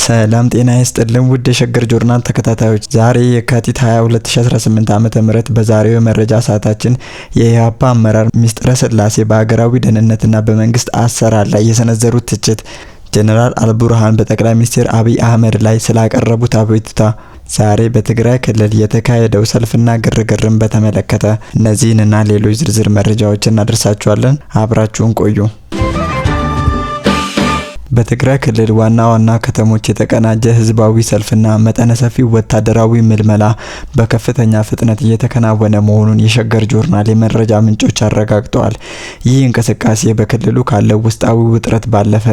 ሰላም ጤና ይስጥልን ውድ የሸገር ጆርናል ተከታታዮች፣ ዛሬ የካቲት 22 2018 ዓ.ም በዛሬው የመረጃ ሰዓታችን የኢህአፓ አመራር ሚስጥረ ስላሴ በሀገራዊ ደህንነትና በመንግስት አሰራር ላይ የሰነዘሩት ትችት፣ ጀነራል አልቡርሃን በጠቅላይ ሚኒስትር አብይ አህመድ ላይ ስላቀረቡት አቤቱታ፣ ዛሬ በትግራይ ክልል የተካሄደው ሰልፍና ግርግርን በተመለከተ እነዚህንና ሌሎች ዝርዝር መረጃዎችን እናደርሳችኋለን። አብራችሁን ቆዩ። በትግራይ ክልል ዋና ዋና ከተሞች የተቀናጀ ህዝባዊ ሰልፍና መጠነ ሰፊ ወታደራዊ ምልመላ በከፍተኛ ፍጥነት እየተከናወነ መሆኑን የሸገር ጆርናል የመረጃ ምንጮች አረጋግጠዋል። ይህ እንቅስቃሴ በክልሉ ካለው ውስጣዊ ውጥረት ባለፈ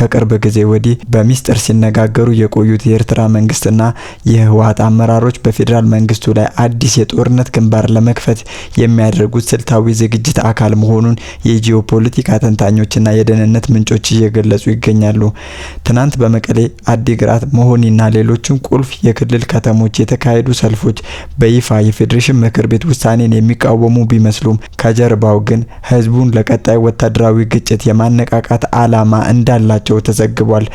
ከቅርብ ጊዜ ወዲህ በሚስጥር ሲነጋገሩ የቆዩት የኤርትራ መንግስትና የህወሓት አመራሮች በፌዴራል መንግስቱ ላይ አዲስ የጦርነት ግንባር ለመክፈት የሚያደርጉት ስልታዊ ዝግጅት አካል መሆኑን የጂኦፖለቲካ ተንታኞችና የደህንነት ምንጮች እየገለጹ ይገኛሉ። ትናንት በመቀሌ፣ አዲግራት፣ መሆኒና ሌሎችም ቁልፍ የክልል ከተሞች የተካሄዱ ሰልፎች በይፋ የፌዴሬሽን ምክር ቤት ውሳኔን የሚቃወሙ ቢመስሉም ከጀርባው ግን ህዝቡን ለቀጣይ ወታደራዊ ግጭት የማነቃቃት ዓላማ እንዳላቸው ተዘግቧል።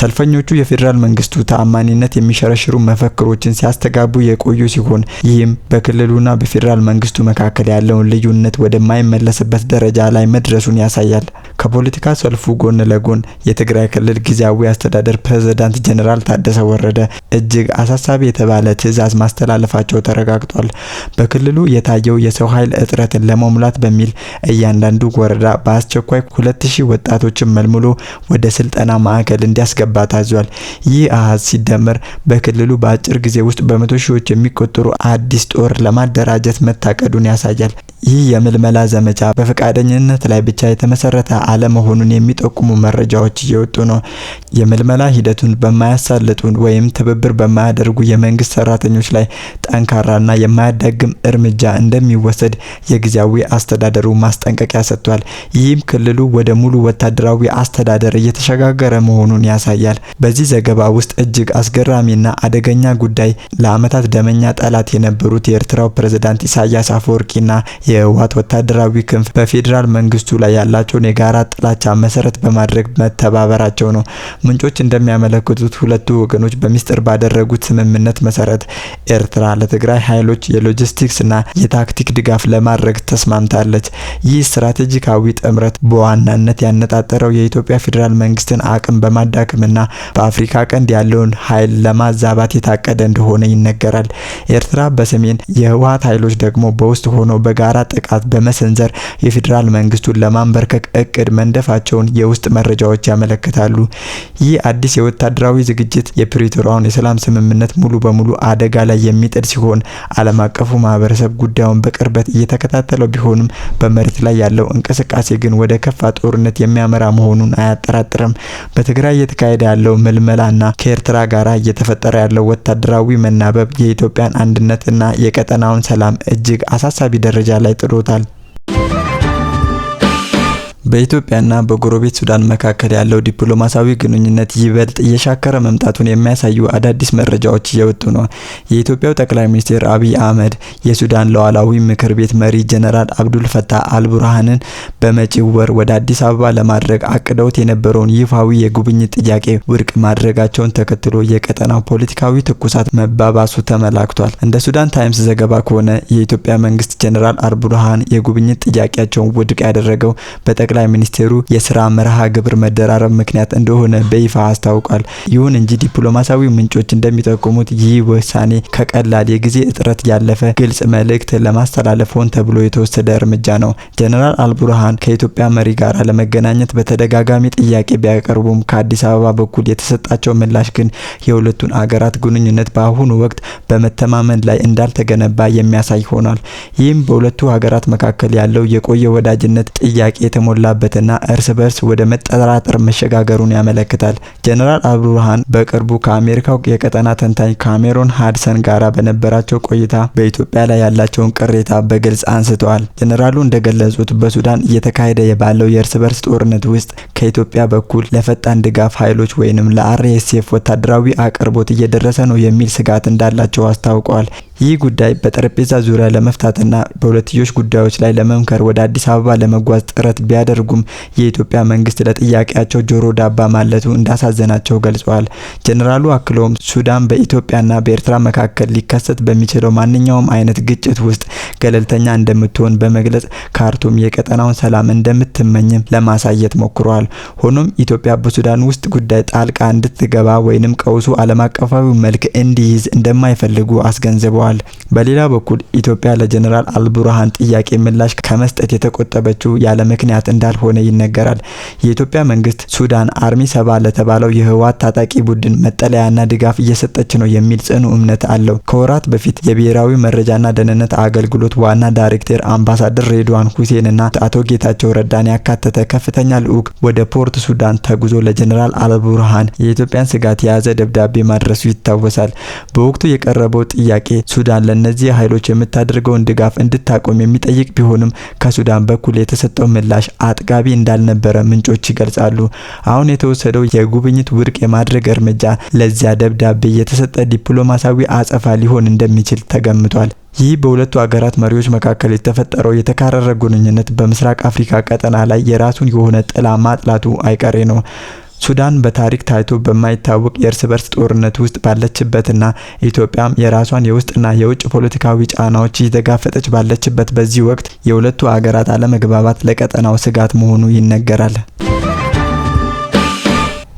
ሰልፈኞቹ የፌዴራል መንግስቱ ተአማኒነት የሚሸረሽሩ መፈክሮችን ሲያስተጋቡ የቆዩ ሲሆን ይህም በክልሉና በፌዴራል መንግስቱ መካከል ያለውን ልዩነት ወደማይመለስበት ደረጃ ላይ መድረሱን ያሳያል። ከፖለቲካ ሰልፉ ጎን ለጎን የትግራይ ክልል ጊዜያዊ አስተዳደር ፕሬዝዳንት ጀነራል ታደሰ ወረደ እጅግ አሳሳቢ የተባለ ትዕዛዝ ማስተላለፋቸው ተረጋግጧል። በክልሉ የታየው የሰው ኃይል እጥረትን ለመሙላት በሚል እያንዳንዱ ወረዳ በአስቸኳይ 2000 ወጣቶችን መልምሎ ወደ ስልጠና ማዕከል እንዲያስገባ ታዟል። ይህ አሃዝ ሲደመር በክልሉ በአጭር ጊዜ ውስጥ በመቶ ሺዎች የሚቆጠሩ አዲስ ጦር ለማደራጀት መታቀዱን ያሳያል። ይህ የምልመላ ዘመቻ በፈቃደኝነት ላይ ብቻ የተመሰረተ አለመሆኑን የሚጠቁሙ መረጃዎች እየወጡ ነው። የምልመላ ሂደቱን በማያሳልጡ ወይም ትብብር በማያደርጉ የመንግስት ሰራተኞች ላይ ጠንካራና የማያዳግም እርምጃ እንደሚወሰድ የጊዜያዊ አስተዳደሩ ማስጠንቀቂያ ሰጥቷል። ይህም ክልሉ ወደ ሙሉ ወታደራዊ አስተዳደር እየተሸጋገረ መሆኑን ያሳያል። በዚህ ዘገባ ውስጥ እጅግ አስገራሚና አደገኛ ጉዳይ ለዓመታት ደመኛ ጠላት የነበሩት የኤርትራው ፕሬዝዳንት ኢሳያስ አፈወርቂና የህወሓት ወታደራዊ ክንፍ በፌዴራል መንግስቱ ላይ ያላቸውን የጋራ ጥላቻ መሰረት በማድረግ መተባበራቸው ነው። ምንጮች እንደሚያመለክቱት ሁለቱ ወገኖች በሚስጥር ባደረጉት ስምምነት መሰረት ኤርትራ ለትግራይ ኃይሎች የሎጂስቲክስና የታክቲክ ድጋፍ ለማድረግ ተስማምታለች። ይህ ስትራቴጂካዊ ጥምረት በዋናነት ያነጣጠረው የኢትዮጵያ ፌዴራል መንግስትን አቅም በማዳከምና በአፍሪካ ቀንድ ያለውን ኃይል ለማዛባት የታቀደ እንደሆነ ይነገራል። ኤርትራ በሰሜን፣ የህወሓት ኃይሎች ደግሞ በውስጥ ሆነው በጋራ ጥቃት በመሰንዘር የፌዴራል መንግስቱን ለማንበርከክ እቅድ መንደፋቸውን የውስጥ መረጃዎች ያመለክታሉ። ይህ አዲስ የወታደራዊ ዝግጅት የፕሪቶሪያውን የሰላም ስምምነት ሙሉ በሙሉ አደጋ ላይ የሚጥል ሲሆን ዓለም አቀፉ ማህበረሰብ ጉዳዩን በቅርበት እየተከታተለው ቢሆንም በመሬት ላይ ያለው እንቅስቃሴ ግን ወደ ከፋ ጦርነት የሚያመራ መሆኑን አያጠራጥርም። በትግራይ እየተካሄደ ያለው ምልመላና ከኤርትራ ጋር እየተፈጠረ ያለው ወታደራዊ መናበብ የኢትዮጵያን አንድነትና የቀጠናውን ሰላም እጅግ አሳሳቢ ደረጃ ላይ ጥሎታል። በኢትዮጵያና በጎረቤት ሱዳን መካከል ያለው ዲፕሎማሲያዊ ግንኙነት ይበልጥ እየሻከረ መምጣቱን የሚያሳዩ አዳዲስ መረጃዎች እየወጡ ነው። የኢትዮጵያው ጠቅላይ ሚኒስትር አብይ አህመድ የሱዳን ሉዓላዊ ምክር ቤት መሪ ጀነራል አብዱል ፈታህ አልቡርሃንን በመጪው ወር ወደ አዲስ አበባ ለማድረግ አቅደውት የነበረውን ይፋዊ የጉብኝት ጥያቄ ውድቅ ማድረጋቸውን ተከትሎ የቀጠናው ፖለቲካዊ ትኩሳት መባባሱ ተመላክቷል። እንደ ሱዳን ታይምስ ዘገባ ከሆነ የኢትዮጵያ መንግስት ጀነራል አልቡርሃን የጉብኝት ጥያቄያቸውን ውድቅ ያደረገው በጠቅላይ ሚኒስቴሩ የስራ መርሃ ግብር መደራረብ ምክንያት እንደሆነ በይፋ አስታውቋል። ይሁን እንጂ ዲፕሎማሲያዊ ምንጮች እንደሚጠቁሙት ይህ ውሳኔ ከቀላል የጊዜ እጥረት ያለፈ ግልጽ መልእክት ለማስተላለፍ ሆን ተብሎ የተወሰደ እርምጃ ነው። ጀነራል አልቡርሃን ከኢትዮጵያ መሪ ጋር ለመገናኘት በተደጋጋሚ ጥያቄ ቢያቀርቡም ከአዲስ አበባ በኩል የተሰጣቸው ምላሽ ግን የሁለቱን አገራት ግንኙነት በአሁኑ ወቅት በመተማመን ላይ እንዳልተገነባ የሚያሳይ ሆኗል። ይህም በሁለቱ ሀገራት መካከል ያለው የቆየ ወዳጅነት ጥያቄ የተሞላ በትና እርስ በርስ ወደ መጠራጠር መሸጋገሩን ያመለክታል። ጀነራል አልቡርሃን በቅርቡ ከአሜሪካው የቀጠና ተንታኝ ካሜሮን ሃድሰን ጋራ በነበራቸው ቆይታ በኢትዮጵያ ላይ ያላቸውን ቅሬታ በግልጽ አንስተዋል። ጀነራሉ እንደገለጹት በሱዳን እየተካሄደ ባለው የእርስ በርስ ጦርነት ውስጥ ከኢትዮጵያ በኩል ለፈጣን ድጋፍ ኃይሎች ወይንም ለአርኤስኤፍ ወታደራዊ አቅርቦት እየደረሰ ነው የሚል ስጋት እንዳላቸው አስታውቀዋል። ይህ ጉዳይ በጠረጴዛ ዙሪያ ለመፍታትና በሁለትዮሽ ጉዳዮች ላይ ለመምከር ወደ አዲስ አበባ ለመጓዝ ጥረት ቢያደርጉም የኢትዮጵያ መንግስት ለጥያቄያቸው ጆሮ ዳባ ማለቱ እንዳሳዘናቸው ገልጸዋል። ጀነራሉ አክለውም ሱዳን በኢትዮጵያና በኤርትራ መካከል ሊከሰት በሚችለው ማንኛውም አይነት ግጭት ውስጥ ገለልተኛ እንደምትሆን በመግለጽ ካርቱም የቀጠናውን ሰላም እንደምትመኝም ለማሳየት ሞክረዋል። ሆኖም ኢትዮጵያ በሱዳን ውስጥ ጉዳይ ጣልቃ እንድትገባ ወይንም ቀውሱ ዓለም አቀፋዊ መልክ እንዲይዝ እንደማይፈልጉ አስገንዝበዋል። በሌላ በኩል ኢትዮጵያ ለጀነራል አልቡርሃን ጥያቄ ምላሽ ከመስጠት የተቆጠበችው ያለ ምክንያት እንዳልሆነ ይነገራል። የኢትዮጵያ መንግስት ሱዳን አርሚ 7 ለተባለው የህወሓት ታጣቂ ቡድን መጠለያና ድጋፍ እየሰጠች ነው የሚል ጽኑ እምነት አለው። ከወራት በፊት የብሔራዊ መረጃና ደህንነት አገልግሎት ዋና ዳይሬክተር አምባሳደር ሬድዋን ሁሴንና አቶ ጌታቸው ረዳን ያካተተ ከፍተኛ ልዑክ ወደ ፖርት ሱዳን ተጉዞ ለጀነራል አልቡርሃን የኢትዮጵያን ስጋት የያዘ ደብዳቤ ማድረሱ ይታወሳል። በወቅቱ የቀረበው ጥያቄ ሱዳን ለነዚህ ኃይሎች የምታደርገውን ድጋፍ እንድታቆም የሚጠይቅ ቢሆንም ከሱዳን በኩል የተሰጠው ምላሽ አጥጋቢ እንዳልነበረ ምንጮች ይገልጻሉ። አሁን የተወሰደው የጉብኝት ውድቅ የማድረግ እርምጃ ለዚያ ደብዳቤ የተሰጠ ዲፕሎማሲያዊ አጸፋ ሊሆን እንደሚችል ተገምቷል። ይህ በሁለቱ ሀገራት መሪዎች መካከል የተፈጠረው የተካረረ ግንኙነት በምስራቅ አፍሪካ ቀጠና ላይ የራሱን የሆነ ጥላ ማጥላቱ አይቀሬ ነው። ሱዳን በታሪክ ታይቶ በማይታወቅ የእርስ በርስ ጦርነት ውስጥ ባለችበትና ኢትዮጵያም የራሷን የውስጥና የውጭ ፖለቲካዊ ጫናዎች እየተጋፈጠች ባለችበት በዚህ ወቅት የሁለቱ ሀገራት አለመግባባት ለቀጠናው ስጋት መሆኑ ይነገራል።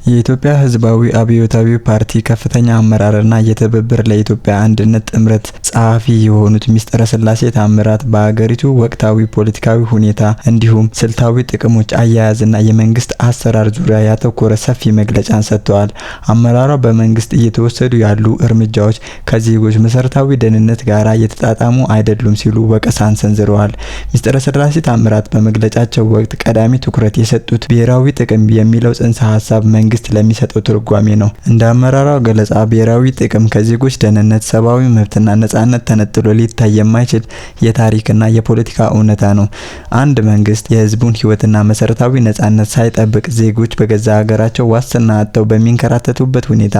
የኢትዮጵያ ሕዝባዊ አብዮታዊ ፓርቲ ከፍተኛ አመራርና የትብብር ለኢትዮጵያ አንድነት ጥምረት ጸሐፊ የሆኑት ሚስጥረ ስላሴ ታምራት በአገሪቱ ወቅታዊ ፖለቲካዊ ሁኔታ እንዲሁም ስልታዊ ጥቅሞች አያያዝና የመንግስት አሰራር ዙሪያ ያተኮረ ሰፊ መግለጫን ሰጥተዋል። አመራሯ በመንግስት እየተወሰዱ ያሉ እርምጃዎች ከዜጎች መሰረታዊ ደህንነት ጋር የተጣጣሙ አይደሉም ሲሉ ወቀሳን ሰንዝረዋል። ሚስጥረ ስላሴ ታምራት በመግለጫቸው ወቅት ቀዳሚ ትኩረት የሰጡት ብሔራዊ ጥቅም የሚለው ጽንሰ ሀሳብ መንግስት ለሚሰጠው ትርጓሜ ነው። እንደ አመራሯ ገለጻ ብሔራዊ ጥቅም ከዜጎች ደህንነት፣ ሰብአዊ መብትና ነጻነት ተነጥሎ ሊታይ የማይችል የታሪክና የፖለቲካ እውነታ ነው። አንድ መንግስት የህዝቡን ህይወትና መሰረታዊ ነጻነት ሳይጠብቅ ዜጎች በገዛ ሀገራቸው ዋስትና አጥተው በሚንከራተቱበት ሁኔታ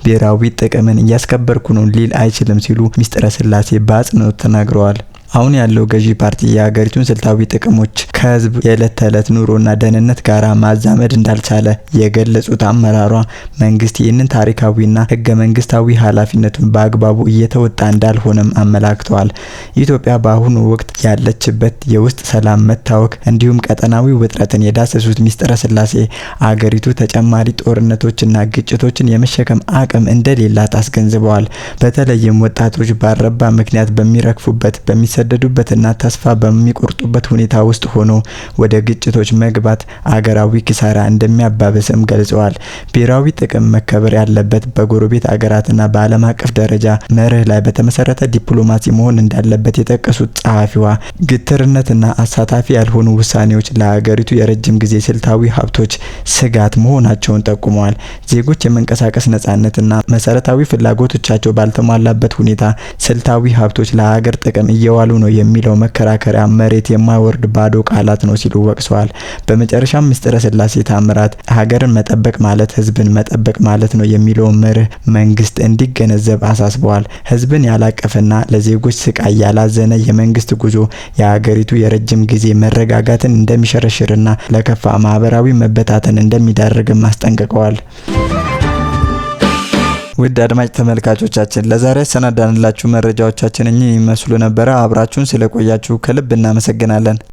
ብሔራዊ ጥቅምን እያስከበርኩ ነው ሊል አይችልም ሲሉ ሚስጥረ ስላሴ በአጽንኦት ተናግረዋል። አሁን ያለው ገዢ ፓርቲ የሀገሪቱን ስልታዊ ጥቅሞች ከህዝብ የዕለት ተዕለት ኑሮና ደህንነት ጋር ማዛመድ እንዳልቻለ የገለጹት አመራሯ መንግስት ይህንን ታሪካዊና ህገ መንግስታዊ ኃላፊነቱን በአግባቡ እየተወጣ እንዳልሆነም አመላክተዋል። ኢትዮጵያ በአሁኑ ወቅት ያለችበት የውስጥ ሰላም መታወክ እንዲሁም ቀጠናዊ ውጥረትን የዳሰሱት ሚስጥረ ስላሴ አገሪቱ ተጨማሪ ጦርነቶችና ግጭቶችን የመሸከም አቅም እንደሌላት አስገንዝበዋል። በተለይም ወጣቶች ባልረባ ምክንያት በሚረግፉበት በሚሰደዱበትና ተስፋ በሚቆርጡበት ሁኔታ ውስጥ ሆኖ ወደ ግጭቶች መግባት አገራዊ ኪሳራ እንደሚያባብስም ገልጸዋል። ብሔራዊ ጥቅም መከበር ያለበት በጎረቤት አገራትና በዓለም አቀፍ ደረጃ መርህ ላይ በተመሰረተ ዲፕሎማሲ መሆን እንዳለበት የጠቀሱት ጸሐፊዋ ግትርነትና አሳታፊ ያልሆኑ ውሳኔዎች ለሀገሪቱ የረጅም ጊዜ ስልታዊ ሀብቶች ስጋት መሆናቸውን ጠቁመዋል። ዜጎች የመንቀሳቀስ ነጻነትና መሰረታዊ ፍላጎቶቻቸው ባልተሟላበት ሁኔታ ስልታዊ ሀብቶች ለሀገር ጥቅም እየዋሉ ነው የሚለው መከራከሪያ መሬት የማይወርድ ባዶ ቃላት ነው ሲሉ ወቅሰዋል። በመጨረሻም ሚስጥረ ስላሴ ታምራት ሀገርን መጠበቅ ማለት ህዝብን መጠበቅ ማለት ነው የሚለው መርህ መንግስት እንዲገነዘብ አሳስበዋል። ህዝብን ያላቀፈና ለዜጎች ስቃይ ያላዘነ የመንግስት ጉዞ የሀገሪቱ የረጅም ጊዜ መረጋጋትን እንደሚሸረሽርና ለከፋ ማህበራዊ መበታተን እንደሚዳርግም አስጠንቅቀዋል። ውድ አድማጭ ተመልካቾቻችን ለዛሬ ሰናዳንላችሁ መረጃዎቻችን እኚህ ይመስሉ ነበር። አብራችሁን ስለቆያችሁ ከልብ እናመሰግናለን።